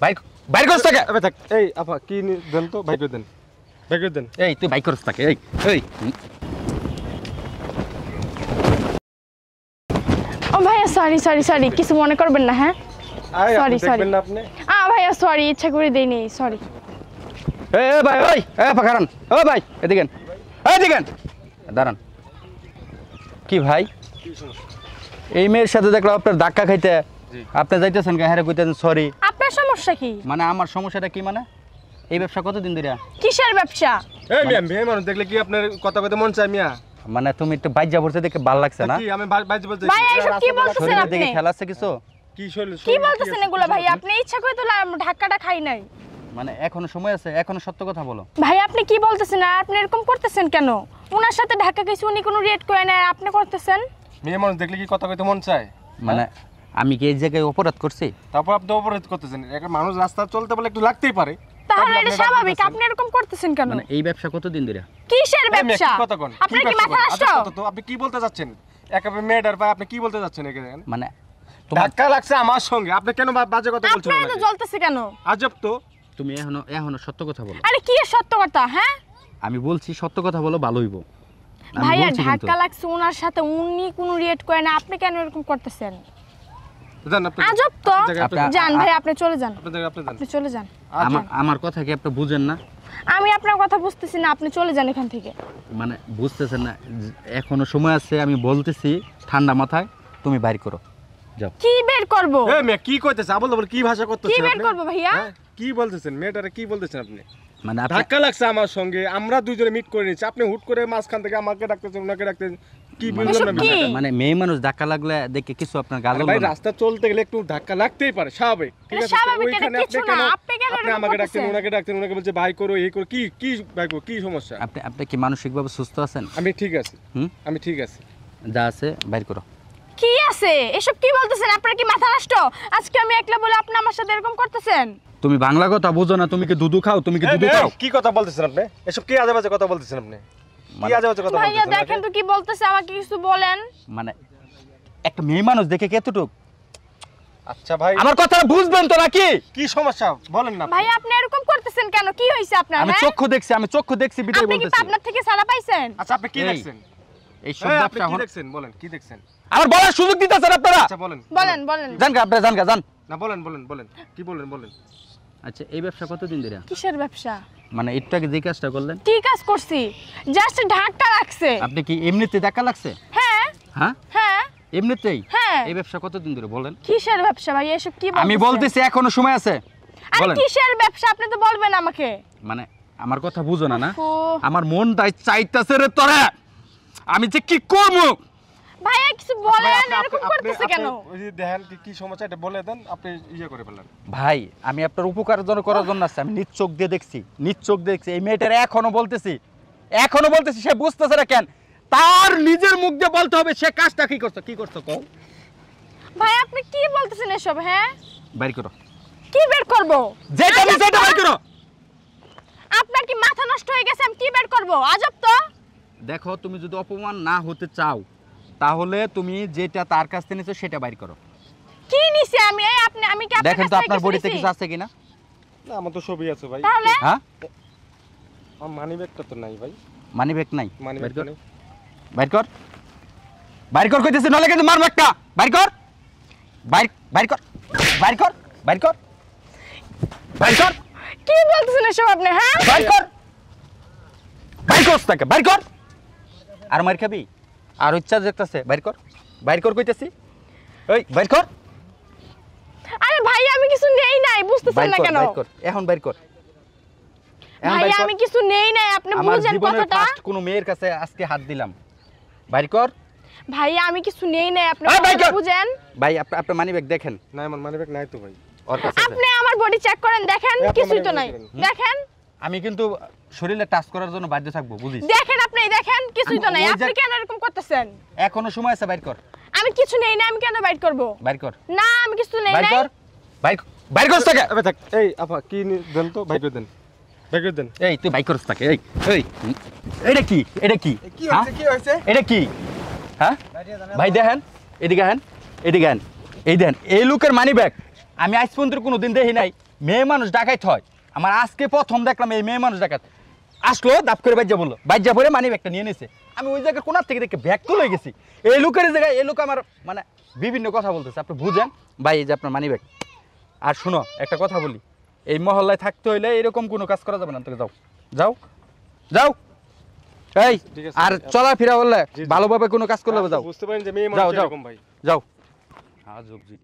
Bike bike করছ টাকা আবে থাক এই আপা কি দেন তো বাইক দেন এই তুই বাইক করছ টাকা এই এই ও ভাইয়া সরি সরি সরি কিছু মনে করবেন না হ্যাঁ সরি সরি দেখবেন না আপনি ভাইয়া সরি ইচ্ছা করে দেইনি সরি এই ভাই ওই পাকারান ও ভাই এদিকেন দাঁড়ান কি ভাই এই মেয়ের সাথে দেখলাম আপনার ধাক্কা খাইতে আপনি যাইতেছেন গাহারে কইতেছেন সরি আপনার সমস্যা কি মানে আমার সমস্যাটা কি মানে এই ব্যবসা কতদিন ধরে কিসের ব্যবসা এই মিয়া মেয়ে মানুষ দেখলে কি আপনার কথা কইতে মন চায় মিয়া মানে তুমি একটু বাইজা পড়ছে দেখে ভালো লাগছে না কি আমি বাইজ বলতে ভাই এসব কি বলতেছেন শরীরের আপনি দিকে খেলা আছে কিছু কি শৈল কি বলতেছেন এগুলো ভাই আপনি ইচ্ছা করে তো ধাক্কাটা খাই নাই মানে এখনো সময় আছে এখনো সত্য কথা বলো ভাই আপনি কি বলতেছেন আর আপনি এরকম করতেছেন কেন ওনার সাথে ধাক্কা কিছু উনি কোনো রিয়েক্ট করে না আর আপনি করতেছেন মেয়ে মানুষ দেখলে কি কথা কইতে মন চায় মানে আমি কি এই জায়গায় অপরাধ করছি তারপর আপনি অপরাধ করতেছেন একটা মানুষ রাস্তা চলতে বলে একটু লাগতেই পারে তাহলে এটা স্বাভাবিক আপনি এরকম করতেছেন কেন মানে এই ব্যবসা কতদিন ধরে কিসের ব্যবসা কথা কোন আপনার কি মাথা নষ্ট তো আপনি কি বলতে যাচ্ছেন একেবারে মেয়েটার ভাই আপনি কি বলতে যাচ্ছেন এখানে মানে তোমার ধাক্কা লাগছে আমার সঙ্গে আপনি কেন বাজে কথা বলছেন আপনার তো জ্বলতেছে কেন আজব তো তুমি এখনো সত্য কথা বলো আরে কি সত্য কথা হ্যাঁ আমি বলছি সত্য কথা বলো ভালো হইব আমি ভাইয়া বলছি কিন্তু। ধাক্কা লাগছে ওনার সাথে উনি কোনো রিয়েক্ট করে না আপনি কেন এরকম করতেছেন জান আপনি আজব তো আপনি- যান ভাই আপনি চলে যান আপনি জান আপনি চলে যান আমার কথা কি আপনি বুঝেন না আমি আপনার কথা বুঝতেছি না আপনি চলে যান এখান থেকে মানে বুঝতেছেন না এখনো সময় আছে আমি বলতেছি ঠান্ডা মাথায় তুমি বাইর করো যাও কি বের করব এই মেয়ে কি কইতেছে আবল বল কি ভাষা করতেছেন কি আপনি বের করব ভাইয়া হ্যাঁ? কি বলতেছেন মেয়েটারে কি বলতেছেন আপনি মানে আপনি ধাক্কা লাগছে আমার সঙ্গে আমরা দুইজনে মিট করে নিয়েছি আপনি হুট করে মাঝখান থেকে আমাকে ডাকতেছেন ওনাকে ডাকতেছেন কি বুঝলেন এসব না কি? বিষয়টা? মানে মেয়ে মানুষ ধাক্কা লাগলে দেখে কিছু আপনার গাল আরে ভাই রাস্তা চলতে গেলে একটু ধাক্কা লাগতেই পারে স্বাভাবিক ঠিক এটা আছে স্বাভাবিক, এটা ওইখানে কিছু না, আপনি কেন আপনি এরকম আমাকে ডাকতেন করতেছেন? ওনাকে বলছে ভাই করো এই করো কি কি ভাই করো কি সমস্যা আপনি কি মানসিকভাবে সুস্থ আছেন আমি ঠিক আছি হুম আমি ঠিক আছি যা আছে বাইর করো কি আছে এসব কি বলতেছেন আপনার কি মাথা নষ্ট আজকে আমি একলা বলে আপনি আমার সাথে এরকম করতেছেন তুমি বাংলা কথা বুঝো না তুমি কি দুধু খাও তুমি কি এই দুধু মেয়ে, খাও কি কথা বলতেছেন আপনি এসব কি আজে বাজে কথা বলতেছেন আপনি কি আজে বাজে কথা ভাইয়া বলতেছেন দেখেন তো কি বলতেছে আমাকে কিছু বলেন মানে একটা মেয়ে মানুষ দেখে কতটুক আচ্ছা ভাই আমার কথা বুঝবেন তো নাকি কি সমস্যা বলেন না ভাই আপনি এরকম করতেছেন কেন কি হইছে আপনার আমি হ্যাঁ? চক্ষু দেখছি বিটাই আপনি কি বলতেছি আপনার থেকে সাড়া পাইছেন আচ্ছা আপনি কি এই, দেখছেন এই সব এই, আপনি ব্যবসা কি হন- দেখছেন বলেন কি দেখছেন আমার বলার সুযোগ দিতেছেন আপনারা আচ্ছা বলেন বলেন বলেন জান গা আপনারা জান না বলেন কি বলেন আচ্ছা এই ব্যবসা কতদিন ধরে কিসের ব্যবসা মানে একটু আগে যে কাজটা করলেন কি কাজ করছি জাস্ট ধাক্কা লাগছে আপনি কি এমনিতে ধাক্কা লাগছে হ্যাঁ হ্যাঁ হ্যাঁ এমনিতেই হ্যাঁ এই ব্যবসা কতদিন ধরে বলেন কিসের ব্যবসা ভাই এসব কি আমি বলতেছেন? বলতেছি এখনো সময় আছে আরে বলেন কিসের ব্যবসা আপনি তো বলবেন আমাকে মানে আমার কথা বুঝো না না ও আমার মনটাই চাইতেছে রে তোরে আমি যে কি করব ভাইয়া কিছু বলেন এরকম করতেছে কেন ওই যে দেখেন কি সমস্যা এটা বলে দেন আপনি ইয়ে করে ফেলেন ভাই আমি আপনার উপকার জন্য করার জন্য আসছি আমি নিজ চোখ দিয়ে দেখছি এই মেয়েটার এখনো বলতেছি সে বুঝতেছে না কেন তার নিজের মুখ দিয়ে বলতে হবে সে কাজটা কি করছো কও ভাই আপনি কি বলতেছেন এসব হ্যাঁ বাইর করো কি বের করব যেটা আমি সেটা বাইর করো আপনার কি মাথা নষ্ট হয়ে গেছে আমি কি বের করব আজব তো দেখো তুমি যদি অপমান না হতে চাও তাহলে তুমি যেটা তার কাছ থেকে নিছো সেটা বাইর করো কি নিছি আমি এই আপনি আমি কি আপনার দেখেন কাছ তো থেকে আপনার কিছু বডিতে নিছি? কিছু আছে কিনা না আমার তো ছবি আছে ভাই তাহলে হ্যাঁ আমার মানি ব্যাগটা তো নাই ভাই মানি ব্যাগ নাই মানি বাইর ব্যাগটা কর নেই বাইর কর কইতেছি নলে কিন্তু মারবো একটা বাইর কর কি বলতেছেন এসব আপনি হ্যাঁ বাইর কর আর মার খাবি আর ইচ্ছা দেখতেছে বাইর কর কইতেছি ওই বাইর কর আরে ভাই আমি কিছু নেই নাই বুঝতেছেন না কেন এখন বাইর কর ভাই আমি কিছু নেই নাই আপনি আমার বুঝেন জীবনের কথাটা ফার্স্ট কোন মেয়ের কাছে আজকে হাত দিলাম বাইর কর ভাই আমি কিছু নেই নাই আপনি এই, ভাই, কথাটা কর। বুঝেন ভাই আপনার মানি ব্যাগ দেখেন না আমার মানি ব্যাগ নাই তো ভাই ওর কাছে আছে। আপনি আমার বডি চেক করেন দেখেন এই, আপনার কিছুই তো মানে নাই করেন। দেখেন আমি কিন্তু শরীরে টাচ করার জন্য বাধ্য থাকবো বুঝিস দেখেন আপনি দেখেন কিছুই তো আমি নাই ওই আপনি যে- কেন এরকম করতেছেন এখনো সময় আছে বাইর কর আমি কিছু নেই না আমি কেন বাইট করব বাইর কর না আমি কিছু নেই বাইর নাই কর বাইর করছ টাকা আবে থাক এই আপা কি দেন তো ভাই করে দেন এই তুই বাইক করছ টাকা এই এটা কি কি হ্যাঁ? হইছে কি হইছে এটা কি হ্যাঁ ভাই দেখেন এদিকে আহেন এই দেন এই লোকের মানি ব্যাগ আমি আজ পর্যন্ত কোনোদিন দেখি নাই মেয়ে মানুষ ডাকাইত হয়? আমার আজকে প্রথম দেখলাম এই মেয়ে মানুষ ডাকাত আসলো, দাপ করে বাইজা বললো, বাইজা পরে মানি ব্যাগটা নিয়ে নিছে। আমি ওই জায়গায় কোনার থেকে দেখে ব্যাগ তুলে গেছি। এই লোকের জায়গায় এই লোক আমার মানে বিভিন্ন কথা বলতেছে, আপনি বুঝেন ভাই, এই যে আপনার মানি ব্যাগ। আর শুনো একটা কথা বলি, এই মহল্লায় থাকতে হইলে এরকম কোনো কাজ করা যাবে না। তোকে যাও যাও যাও, এই ঠিক আছে। আর চলাফেরা বললে জি, জি। ভালোভাবে কোনো কাজ করলে হবে, যাও বুঝতে পারেন যে মেয়ে যাও মানুষ যাও এরকম ভাই। যাও। আজব জিনিস।